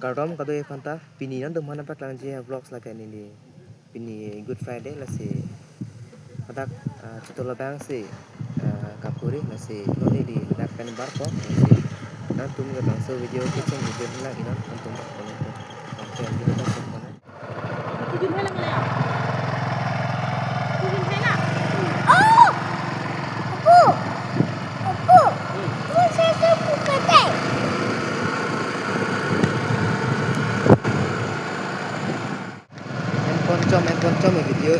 Karom kado e fanta pini nan dum mana paklan je vlogs la kan ini pini Good Friday la se padak chitola bang se kapuri la se noni di dak pen bar ko la se nan tum ga bang so video kitchen video la inan tum ba ko to oke video ta ko na Chị Vinh thấy là người à? Chị Vinh thấy là handphone cho mình video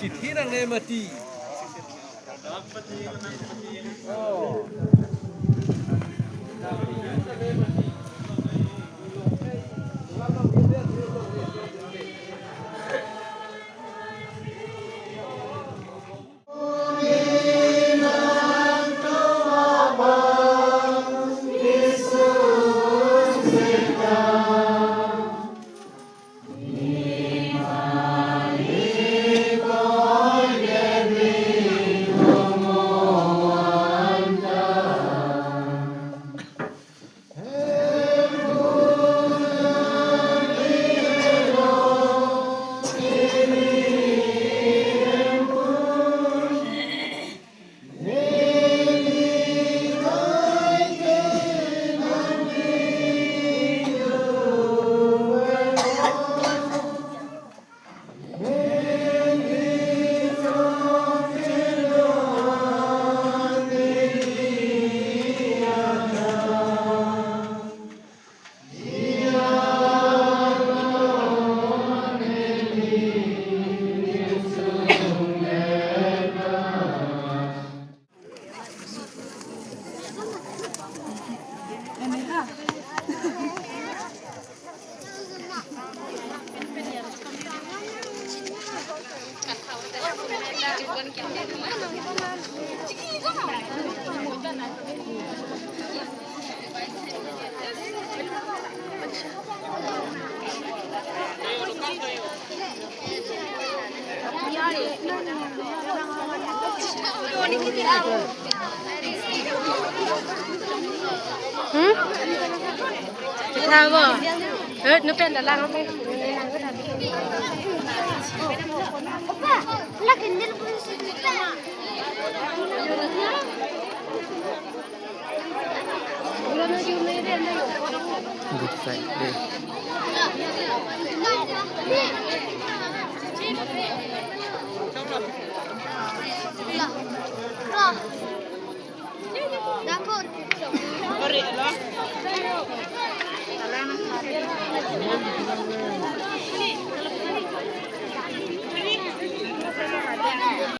chỉ thiết là nghe mà chỉ Thao vợ nó bên là lang nó bên Good Friday Ore lo.